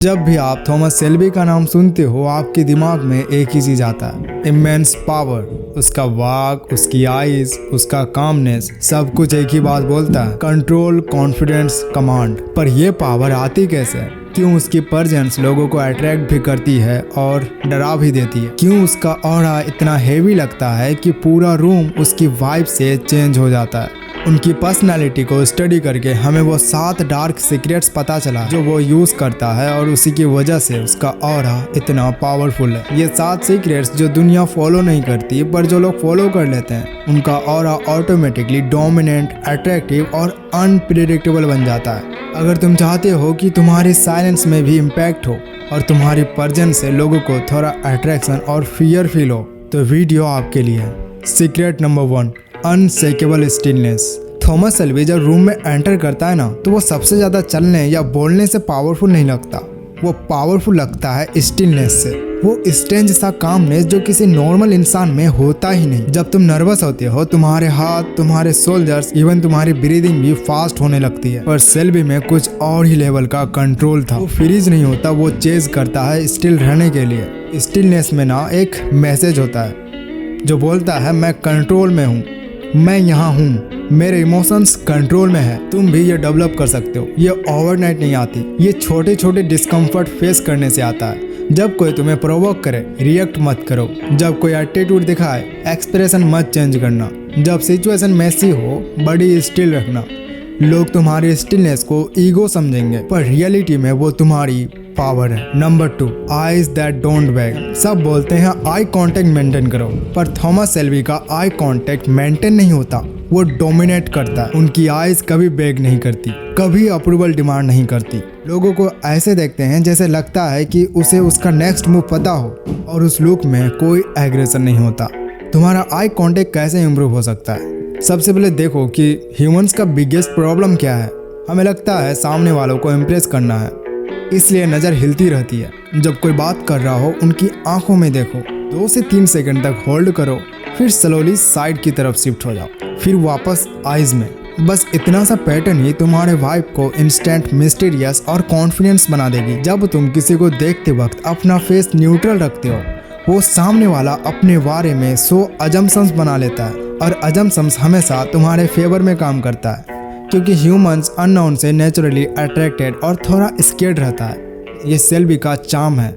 जब भी आप थॉमस शेल्बी का नाम सुनते हो आपके दिमाग में एक ही चीज आता है, इमेंस पावर। उसका वाक, उसकी आइज, उसका कामनेस, सब कुछ एक ही बात बोलता है, कंट्रोल, कॉन्फिडेंस, कमांड। पर ये पावर आती कैसे है? क्यों उसकी प्रेजेंस लोगों को अट्रैक्ट भी करती है और डरा भी देती है? क्यों उसका ऑरा इतना हेवी लगता है कि पूरा रूम उसकी वाइब से चेंज हो जाता है? उनकी पर्सनालिटी को स्टडी करके हमें वो 7 डार्क सीक्रेट्स पता चला जो वो यूज करता है और उसी की वजह से उसका ऑरा इतना पावरफुल है। ये 7 सीक्रेट्स जो दुनिया फॉलो नहीं करती पर जो लोग फॉलो कर लेते हैं, उनका ऑरा ऑटोमेटिकली डोमिनेंट, अट्रैक्टिव और अनप्रेडिक्टेबल बन जाता है। अगर तुम चाहते हो कि तुम्हारी साइलेंस में भी इम्पैक्ट हो और तुम्हारी प्रेजेंस से लोगों को थोड़ा अट्रैक्शन और फियर फील हो, तो वीडियो आपके लिए है। Secret number 1, unshakeable stillness. Thomas Shelby जब रूम में एंटर करता है ना, तो वो सबसे ज्यादा चलने या बोलने से पावरफुल नहीं लगता, वो पावरफुल लगता है स्टिलनेस से। वो स्ट्रेंज सा कामनेस जो किसी नॉर्मल इंसान में होता ही नहीं। जब तुम नर्वस होते हो, तुम्हारे हाथ, तुम्हारे शोल्डर्स, इवन तुम्हारी ब्रीदिंग भी फास्ट होने लगती है। पर शेल्बी में कुछ और ही लेवल का कंट्रोल था। वो फ्रीज नहीं होता, वो चेज करता है स्टिल रहने के लिए। स्टिलनेस में ना एक मैसेज होता है जो बोलता है, मैं कंट्रोल में हूँ, मैं यहाँ हूँ, मेरे इमोशंस कंट्रोल में है। तुम भी ये डेवलप कर सकते हो। ये ओवरनाइट नहीं आती, ये छोटे छोटे डिस्कम्फर्ट फेस करने से आता है। जब कोई तुम्हें प्रोवोक करे, रिएक्ट मत करो। जब कोई एटीट्यूड दिखाए, एक्सप्रेशन मत चेंज करना। जब सिचुएशन मैसी हो, बड़ी स्टिल रखना। लोग तुम्हारी स्टिलनेस को ईगो समझेंगे, पर रियलिटी में वो तुम्हारी पावर है। Number 2, eyes that don't bag. सब बोलते हैं आई कांटेक्ट मेंटेन करो, पर थॉमस शेल्बी का आई कांटेक्ट मेंटेन नहीं होता, वो डोमिनेट करता है। उनकी आईज कभी बैग नहीं करती, कभी अप्रूवल डिमांड नहीं करती। लोगों को ऐसे देखते हैं जैसे लगता है कि उसे उसका नेक्स्ट मूव पता हो, और उस लुक में कोई एग्रेशन नहीं होता। तुम्हारा आई कांटेक्ट कैसे इम्प्रूव हो सकता है? सबसे पहले देखो कि ह्यूमंस का बिगेस्ट प्रॉब्लम क्या है। हमें लगता है सामने वालों को इम्प्रेस करना है, इसलिए नज़र हिलती रहती है। जब कोई बात कर रहा हो, उनकी आंखों में देखो, 2 से 3 सेकंड तक होल्ड करो, फिर स्लोली साइड की तरफ शिफ्ट हो जाओ, फिर वापस आईज में। बस इतना सा पैटर्न ही तुम्हारे वाइब को इंस्टेंट, मिस्टीरियस और कॉन्फिडेंस बना देगी। जब तुम किसी को देखते वक्त अपना फेस न्यूट्रल रखते हो, वो सामने वाला अपने बारे में 100 अजम्पशंस बना लेता है, और अजम्पशंस हमेशा तुम्हारे फेवर में काम करता है, क्योंकि ह्यूमंस अननोन से नेचुरली अट्रैक्टेड और थोड़ा स्केर्ड रहता है। ये शेल्बी का चार्म है।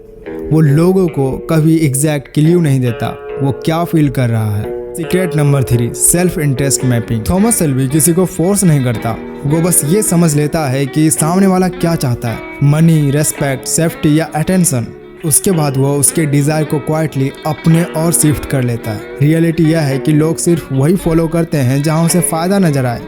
वो लोगों को कभी एग्जैक्ट क्लू नहीं देता वो क्या फील कर रहा है। Secret number 3, self interest mapping. Thomas Shelby किसी को फोर्स नहीं करता, वो बस ये समझ लेता है कि सामने वाला क्या चाहता है, मनी, रेस्पेक्ट, सेफ्टी या अटेंशन। उसके बाद वो उसके डिजायर को क्वाइटली अपने और शिफ्ट कर लेता है। रियलिटी यह है कि लोग सिर्फ वही फॉलो करते हैं जहाँ उसे फायदा नजर आए,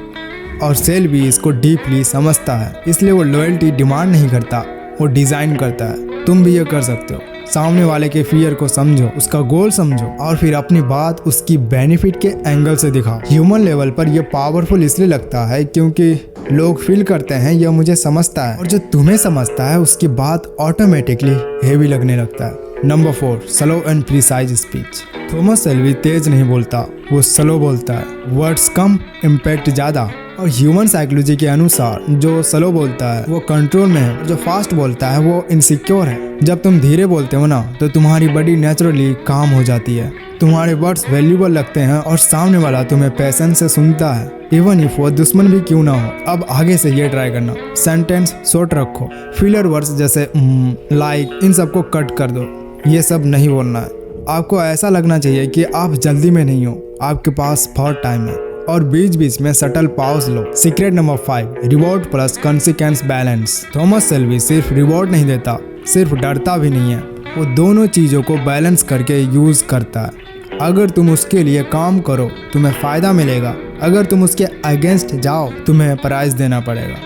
और शेल्बी इसको डीपली समझता है, इसलिए वो लॉयल्टी डिमांड नहीं करता, वो डिजाइन करता है। तुम भी ये कर सकते हो। सामने वाले के फियर को समझो, उसका गोल समझो, और फिर अपनी बात उसकी बेनिफिट के एंगल से दिखाओ। ह्यूमन लेवल पर यह पावरफुल इसलिए लगता है क्योंकि लोग फील करते हैं यह मुझे समझता है, और जो तुम्हें समझता है उसकी बात ऑटोमेटिकली हेवी लगने लगता है। नंबर 4, slow and precise speech. Thomas Shelby तेज नहीं बोलता, वो स्लो बोलता है। वर्ड्स कम, इम्पैक्ट ज्यादा। और ह्यूमन साइकोलॉजी के अनुसार जो स्लो बोलता है वो कंट्रोल में है, जो फास्ट बोलता है वो इनसिक्योर है। जब तुम धीरे बोलते हो ना, तो तुम्हारी बॉडी नेचुरली काम हो जाती है, तुम्हारे वर्ड्स वैल्यूबल लगते हैं, और सामने वाला तुम्हें पेशेंस से सुनता है, इवन इफ वो दुश्मन भी क्यों ना हो। अब आगे से ये ट्राई करना, सेंटेंस शॉर्ट रखो, फिलर वर्ड्स जैसे लाइक, इन सबको कट कर दो। ये सब नहीं बोलना है। आपको ऐसा लगना चाहिए कि आप जल्दी में नहीं हो, आपके पास बहुत टाइम है, और बीच बीच में सटल पॉज लो। Secret number 5, reward plus consequence balance. Thomas Shelby सिर्फ रिवॉर्ड नहीं देता, सिर्फ डरता भी नहीं है, वो दोनों चीज़ों को बैलेंस करके यूज करता है। अगर तुम उसके लिए काम करो, तुम्हें फायदा मिलेगा। अगर तुम उसके अगेंस्ट जाओ, तुम्हें प्राइज देना पड़ेगा।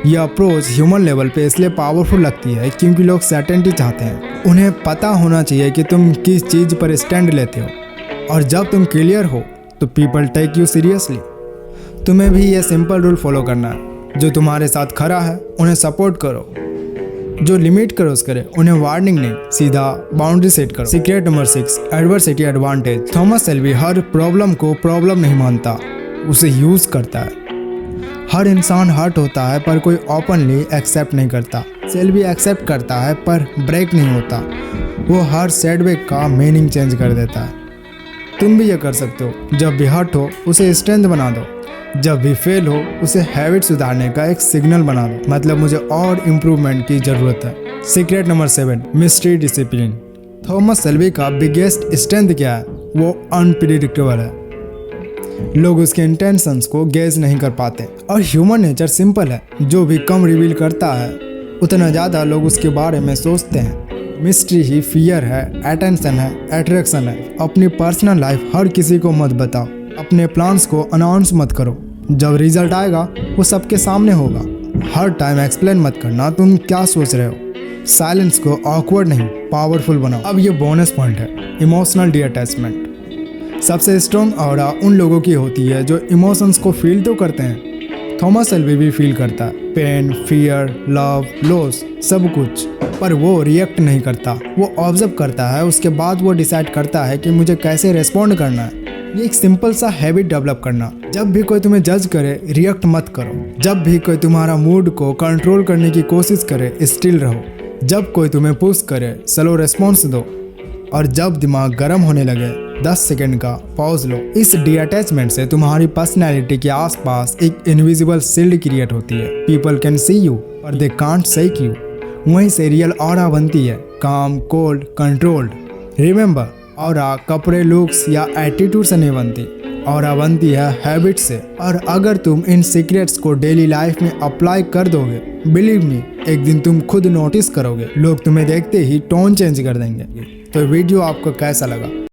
यह अप्रोच ह्यूमन लेवल पे इसलिए पावरफुल लगती है क्योंकि लोग सर्टेनिटी चाहते हैं। उन्हें पता होना चाहिए कि तुम किस चीज़ पर स्टैंड लेते हो, और जब तुम क्लियर हो तो पीपल टेक यू सीरियसली। तुम्हें भी ये सिंपल रूल फॉलो करना है, जो तुम्हारे साथ खड़ा है उन्हें सपोर्ट करो, जो लिमिट क्रॉस करे उन्हें वार्निंग नहीं, सीधा बाउंड्री सेट करो। Secret number 6, adversity advantage. Thomas Shelby हर प्रॉब्लम को प्रॉब्लम नहीं मानता, उसे यूज करता है। हर इंसान हर्ट होता है पर कोई ओपनली एक्सेप्ट नहीं करता। सेल्वी एक्सेप्ट करता है पर ब्रेक नहीं होता। वो हर सेटबैक का मीनिंग चेंज कर देता है। तुम भी ये कर सकते हो। जब भी हर्ट हो उसे स्ट्रेंथ बना दो। जब भी फेल हो उसे हैबिट सुधारने का एक सिग्नल बना दो। मतलब मुझे और इम्प्रूवमेंट की ज़रूरत है। Secret number 7, mystery discipline. Thomas Shelby का बिगेस्ट स्ट्रेंथ क्या है? वो अनप्रिडिक्टेबल है। लोग उसके इंटेंशंस को गेज नहीं कर पाते और ह्यूमन नेचर सिंपल है। जो भी कम रिवील करता है उतना ज़्यादा लोग उसके बारे में सोचते हैं। मिस्ट्री ही फियर है, अटेंशन है, अट्रैक्शन है। अपनी पर्सनल लाइफ हर किसी को मत बताओ। अपने प्लान्स को अनाउंस मत करो। जब रिजल्ट आएगा वो सबके सामने होगा। हर टाइम एक्सप्लेन मत करना तुम क्या सोच रहे हो। साइलेंस को ऑकवर्ड नहीं पावरफुल बनाओ। अब ये बोनस पॉइंट है, इमोशनल डिटैचमेंट। सबसे स्ट्रॉन्ग ऑरा उन लोगों की होती है जो इमोशंस को फील तो करते हैं। थॉमस सेल्वी भी फील करता है, पेन, फियर, लव, लॉस, सब कुछ, पर वो रिएक्ट नहीं करता। वो ऑब्जर्व करता है, उसके बाद वो डिसाइड करता है कि मुझे कैसे रेस्पॉन्ड करना है। ये एक सिंपल सा हैबिट डेवलप करना। जब भी कोई तुम्हें जज करे रिएक्ट मत करो। जब भी कोई तुम्हारा मूड को कंट्रोल करने की कोशिश करे स्टिल रहो। जब कोई तुम्हें पुश करे स्लो रेस्पॉन्स दो। और जब दिमाग गर्म होने लगे 10 सेकंड का पॉज लो। इस डिअटैचमेंट से तुम्हारी पर्सनैलिटी के आसपास एक इनविजिबल शील्ड क्रिएट होती है। पीपल कैन सी यू और दे कांट शेक यू। वहीं से रियल ऑरा बनती है, काम, कोल्ड, कंट्रोल्ड। रिमेंबर, ऑरा कपड़े, लुक्स या एटीट्यूड से नहीं बनती। ऑरा बनती है हैबिट से। और अगर तुम इन सीक्रेट्स को डेली लाइफ में अप्लाई कर दोगे, बिलीव मी, एक दिन तुम खुद नोटिस करोगे। लोग तुम्हें देखते ही टोन चेंज कर देंगे। तो वीडियो आपको कैसा लगा?